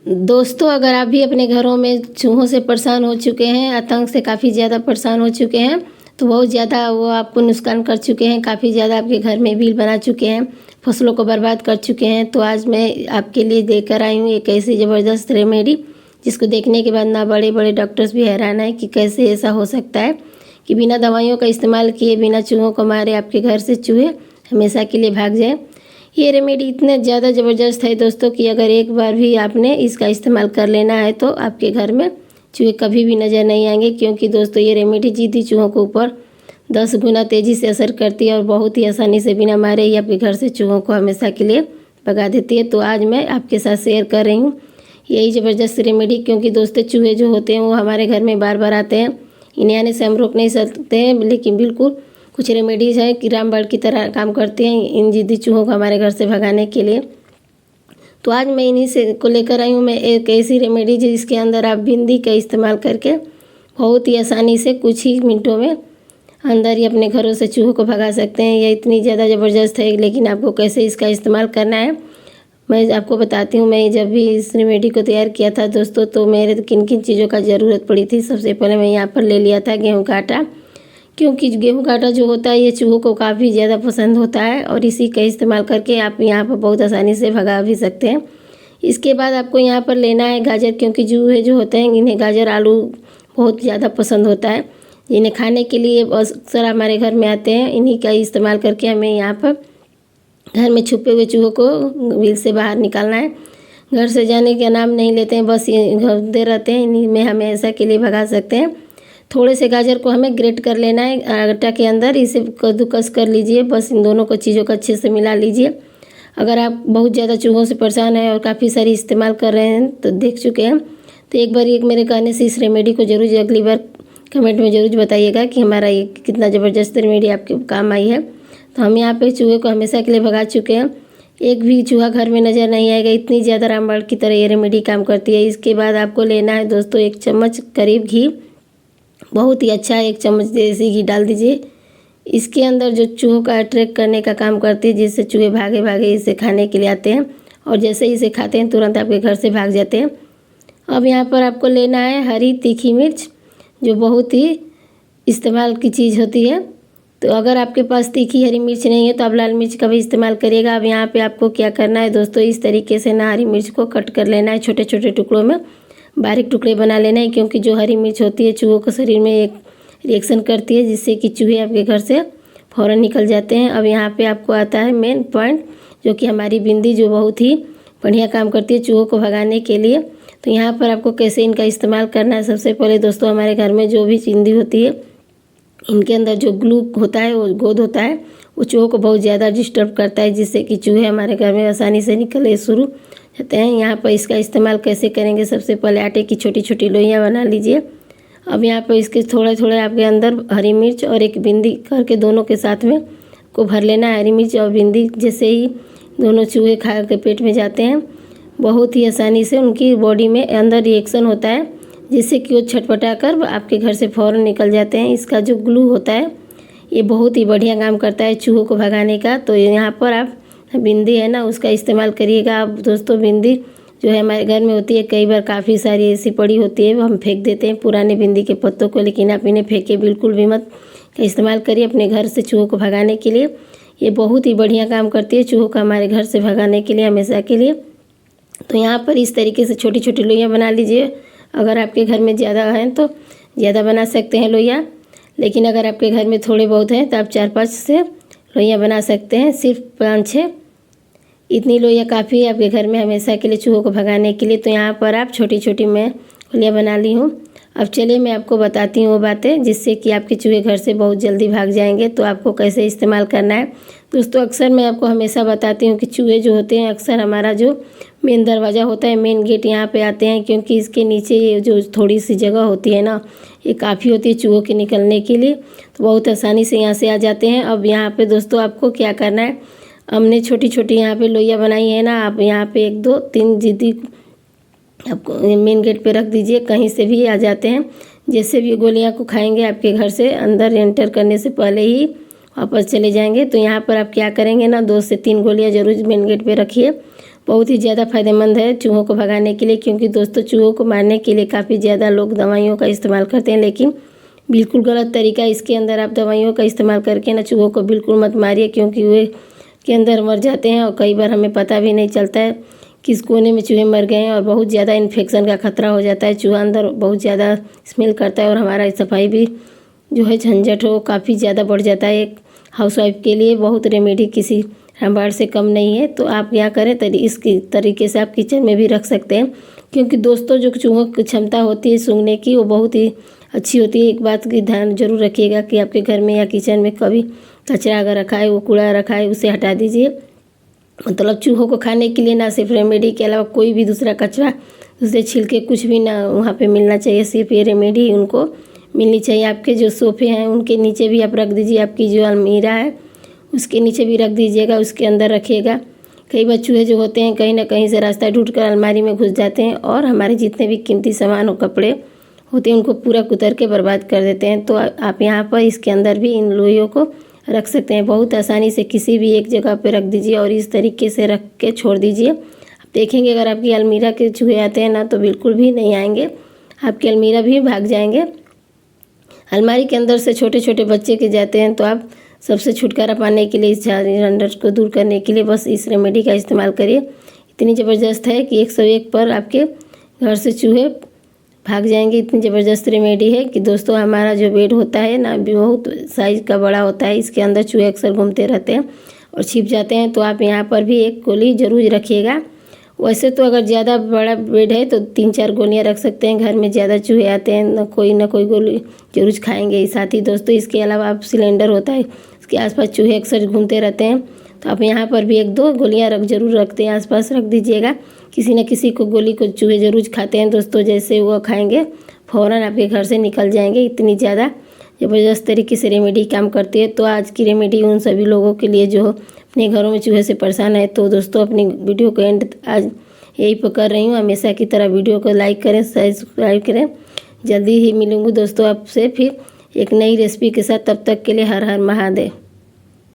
दोस्तों, अगर आप भी अपने घरों में चूहों से परेशान हो चुके हैं, आतंक से काफ़ी ज़्यादा परेशान हो चुके हैं, तो बहुत ज़्यादा वो आपको नुकसान कर चुके हैं, काफ़ी ज़्यादा आपके घर में बिल बना चुके हैं, फसलों को बर्बाद कर चुके हैं, तो आज मैं आपके लिए लेकर आई हूँ एक ऐसी ज़बरदस्त रेमेडी जिसको देखने के बाद ना बड़े बड़े डॉक्टर्स भी हैरान है कि कैसे ऐसा हो सकता है कि बिना दवाइयों का इस्तेमाल किए, बिना चूहों को मारे आपके घर से चूहे हमेशा के लिए भाग जाए। ये रेमेडी इतना ज़्यादा ज़बरदस्त है दोस्तों कि अगर एक बार भी आपने इसका इस्तेमाल कर लेना है तो आपके घर में चूहे कभी भी नज़र नहीं आएंगे, क्योंकि दोस्तों ये रेमेडी जिद्दी चूहों के ऊपर 10 गुना तेज़ी से असर करती है और बहुत ही आसानी से बिना मारे ही आपके घर से चूहों को हमेशा के लिए भगा देती है। तो आज मैं आपके साथ शेयर कर रही हूँ यही ज़बरदस्त रेमेडी, क्योंकि दोस्तों चूहे जो होते हैं वो हमारे घर में बार बार आते हैं, इन्हें आने से हम रोक नहीं सकते हैं, लेकिन बिल्कुल कुछ रेमेडीज़ हैं कि रामबाण की तरह काम करते हैं इन जिद्दी चूहों को हमारे घर से भगाने के लिए। तो आज मैं इन्हीं से को लेकर आई हूँ मैं एक ऐसी रेमेडी जिसके अंदर आप बिंदी का इस्तेमाल करके बहुत ही आसानी से कुछ ही मिनटों में अंदर ही अपने घरों से चूहों को भगा सकते हैं। यह इतनी ज़्यादा ज़बरदस्त है, लेकिन आपको कैसे इसका इस्तेमाल करना है मैं आपको बताती हूँ। मैं जब भी इस रेमेडी को तैयार किया था दोस्तों, तो मेरे किन किन चीज़ों का ज़रूरत पड़ी थी। सबसे पहले मैं यहाँ पर ले लिया था गेहूँ का आटा, क्योंकि गेहूं का आटा जो होता है ये चूहों को काफ़ी ज़्यादा पसंद होता है और इसी का इस्तेमाल करके आप यहाँ पर बहुत आसानी से भगा भी सकते हैं। इसके बाद आपको यहाँ पर लेना है गाजर, क्योंकि चूहे जो होते हैं इन्हें गाजर आलू बहुत ज़्यादा पसंद होता है, इन्हें खाने के लिए अक्सर हमारे घर में आते हैं। इन्हीं का इस्तेमाल करके हमें यहाँ पर घर में छुपे हुए चूहों को बिल से बाहर निकालना है। घर से जाने का नाम नहीं लेते हैं, बस ये घूमते रहते हैं, इन्हीं में हमें ऐसा के लिए भगा सकते हैं। थोड़े से गाजर को हमें ग्रेट कर लेना है आटा के अंदर, इसे कद्दूकस कर लीजिए, बस इन दोनों को चीज़ों को अच्छे से मिला लीजिए। अगर आप बहुत ज़्यादा चूहों से परेशान हैं और काफ़ी सारी इस्तेमाल कर रहे हैं तो देख चुके हैं, तो एक बार मेरे कहने से इस रेमेडी को जरूर अगली बार कमेंट में ज़रूर बताइएगा कि हमारा ये कितना ज़बरदस्त रेमेडी आपके काम आई है। तो हम यहाँ पर चूहे को हमेशा के लिए भगा चुके हैं, एक भी चूहा घर में नज़र नहीं आएगा, इतनी ज़्यादा रामबाण की तरह ये रेमेडी काम करती है। इसके बाद आपको लेना है दोस्तों 1 चम्मच करीब घी, बहुत ही अच्छा 1 चम्मच देसी घी डाल दीजिए। इसके अंदर जो चूहों का अट्रैक्ट करने का काम करती है, जिससे चूहे भागे भागे इसे खाने के लिए आते हैं और जैसे ही इसे खाते हैं तुरंत आपके घर से भाग जाते हैं। अब यहाँ पर आपको लेना है हरी तीखी मिर्च, जो बहुत ही इस्तेमाल की चीज़ होती है। तो अगर आपके पास तीखी हरी मिर्च नहीं है तो आप लाल मिर्च का भी इस्तेमाल करिएगा। अब यहाँ पर आपको क्या करना है दोस्तों, इस तरीके से ना हरी मिर्च को कट कर लेना है, छोटे छोटे टुकड़ों में बारीक टुकड़े बना लेना है, क्योंकि जो हरी मिर्च होती है चूहों के शरीर में एक रिएक्शन करती है जिससे कि चूहे आपके घर से फ़ौरन निकल जाते हैं। अब यहाँ पे आपको आता है मेन पॉइंट, जो कि हमारी बिंदी, जो बहुत ही बढ़िया काम करती है चूहों को भगाने के लिए। तो यहाँ पर आपको कैसे इनका इस्तेमाल करना है, सबसे पहले दोस्तों हमारे घर में जो भी बिंदी होती है इनके अंदर जो ग्लू होता है, वो गोंद होता है, वो चूहों को बहुत ज़्यादा डिस्टर्ब करता है, जिससे कि चूहे हमारे घर में आसानी से निकले शुरू जाते हैं। यहाँ पर इसका इस्तेमाल कैसे करेंगे, सबसे पहले आटे की छोटी छोटी लोइयाँ बना लीजिए। अब यहाँ पर इसके थोड़े थोड़े आपके अंदर हरी मिर्च और एक बिंदी करके दोनों के साथ में को भर लेना है। हरी मिर्च और बिंदी जैसे ही दोनों चूहे खा के पेट में जाते हैं, बहुत ही आसानी से उनकी बॉडी में अंदर रिएक्शन होता है, जिससे कि वो छटपटा कर आपके घर से फ़ौरन निकल जाते हैं। इसका जो ग्लू होता है ये बहुत ही बढ़िया काम करता है चूहों को भगाने का। तो यहाँ पर आप बिंदी है ना, उसका इस्तेमाल करिएगा। आप दोस्तों बिंदी जो है हमारे घर में होती है, कई बार काफ़ी सारी ऐसी पड़ी होती है, वो हम फेंक देते हैं पुराने बिंदी के पत्तों को, लेकिन आप इन्हें फेंके बिल्कुल भी मत, का इस्तेमाल करिए अपने घर से चूहों को भगाने के लिए। ये बहुत ही बढ़िया काम करती है चूहों को हमारे घर से भगाने के लिए हमेशा के लिए। तो यहाँ पर इस तरीके से छोटी छोटी लोइयाँ बना लीजिए। अगर आपके घर में ज़्यादा हैं तो ज़्यादा बना सकते हैं लोइयाँ, लेकिन अगर आपके घर में थोड़े बहुत हैं तो आप 4-5 से लोइयाँ बना सकते हैं, सिर्फ 5-6 इतनी लोइयाँ काफ़ी है आपके घर में हमेशा के लिए चूहों को भगाने के लिए। तो यहाँ पर आप छोटी छोटी मैं गोलियाँ बना ली हूँ। अब चलिए मैं आपको बताती हूँ वो बातें जिससे कि आपके चूहे घर से बहुत जल्दी भाग जाएंगे। तो आपको कैसे इस्तेमाल करना है दोस्तों, अक्सर मैं आपको हमेशा बताती हूँ कि चूहे जो होते हैं अक्सर हमारा जो मेन दरवाज़ा होता है, मेन गेट, यहाँ पे आते हैं, क्योंकि इसके नीचे ये जो थोड़ी सी जगह होती है ना, ये काफ़ी होती है चूहों के निकलने के लिए, तो बहुत आसानी से यहाँ से आ जाते हैं। अब यहाँ पे दोस्तों आपको क्या करना है, हमने छोटी छोटी यहाँ पे लोइयाँ बनाई है ना, आप यहाँ पे 1 2 3 जिद्दी आपको मेन गेट पे रख दीजिए, कहीं से भी आ जाते हैं। जैसे भी गोलियाँ को खाएंगे आपके घर से अंदर एंटर करने से पहले ही वापस चले जाएंगे। तो यहाँ पर आप क्या करेंगे ना, 2 से 3 गोलियाँ जरूर मेन गेट पे रखिए, बहुत ही ज़्यादा फ़ायदेमंद है चूहों को भगाने के लिए, क्योंकि दोस्तों चूहों को मारने के लिए काफ़ी ज़्यादा लोग दवाइयों का इस्तेमाल करते हैं, लेकिन बिल्कुल गलत तरीका। इसके अंदर आप दवाइयों का इस्तेमाल करके ना चूहों को बिल्कुल मत मारिए, क्योंकि वे के अंदर मर जाते हैं और कई बार हमें पता भी नहीं चलता है किस कोने में चूहे मर गए हैं, और बहुत ज़्यादा इन्फेक्शन का खतरा हो जाता है। चूहा अंदर बहुत ज़्यादा स्मेल करता है और हमारा सफाई भी जो है झंझट हो काफ़ी ज़्यादा बढ़ जाता है। एक हाउसवाइफ के लिए बहुत रेमेडी किसी रामबाण से कम नहीं है। तो आप क्या करें, इस तरीके से आप किचन में भी रख सकते हैं, क्योंकि दोस्तों जो चूहों की क्षमता होती है सूंघने की वो बहुत ही अच्छी होती है। एक बात की ध्यान जरूर रखिएगा कि आपके घर में या किचन में कभी कचरा अगर रखा है, वो कूड़ा रखा है, उसे हटा दीजिए। मतलब चूहों को खाने के लिए ना सिर्फ रेमेडी के अलावा कोई भी दूसरा कचरा, दूसरे छिलके कुछ भी ना वहाँ पे मिलना चाहिए, सिर्फ ये रेमेडी उनको मिलनी चाहिए। आपके जो सोफ़े हैं उनके नीचे भी आप रख दीजिए, आपकी जो अलमीरा है उसके नीचे भी रख दीजिएगा, उसके अंदर रखिएगा। कई बार चूहे जो होते हैं कहीं ना कहीं से रास्ता ढूंढ कर अलमारी में घुस जाते हैं और हमारे जितने भी कीमती सामान और कपड़े होते हैं उनको पूरा कुतर के बर्बाद कर देते हैं। तो आप यहाँ पर इसके अंदर भी इन लोइयों को रख सकते हैं। बहुत आसानी से किसी भी एक जगह पे रख दीजिए और इस तरीके से रख के छोड़ दीजिए। आप देखेंगे अगर आपकी अलमीरा के चूहे आते हैं ना तो बिल्कुल भी नहीं आएंगे, आपकी अलमीरा भी भाग जाएंगे। अलमारी के अंदर से छोटे छोटे बच्चे के जाते हैं, तो आप सबसे छुटकारा पाने के लिए, इस झंझट को दूर करने के लिए बस इस रेमेडी का इस्तेमाल करिए। इतनी ज़बरदस्त है कि 101 पर आपके घर से चूहे भाग जाएंगे। इतनी ज़बरदस्त रेमेडी है कि दोस्तों हमारा जो बेड होता है ना बहुत साइज़ का बड़ा होता है, इसके अंदर चूहे अक्सर घूमते रहते हैं और छिप जाते हैं। तो आप यहाँ पर भी एक गोली ज़रूर रखिएगा। वैसे तो अगर ज़्यादा बड़ा बेड है तो 3-4 गोलियाँ रख सकते हैं। घर में ज़्यादा चूहे आते हैं ना कोई गोली जरूर खाएंगे ही। साथ ही दोस्तों इसके अलावा आप सिलेंडर होता है उसके आसपास चूहे अक्सर घूमते रहते हैं, तो आप यहाँ पर भी 1-2 गोलियाँ जरूर रखते हैं, आसपास रख दीजिएगा। किसी न किसी को गोली को चूहे जरूर खाते हैं दोस्तों, जैसे वो खाएंगे फ़ौरन आपके घर से निकल जाएंगे। इतनी ज़्यादा ज़बरदस्त तरीके से रेमेडी काम करती है। तो आज की रेमेडी उन सभी लोगों के लिए जो अपने घरों में चूहे से परेशान है। तो दोस्तों अपनी वीडियो को एंड आज यही पर कर रही हूँ। हमेशा की तरह वीडियो को लाइक करें, सब्सक्राइब करें। जल्दी ही मिलूँगी दोस्तों आपसे फिर एक नई रेसिपी के साथ। तब तक के लिए हर हर महादेव।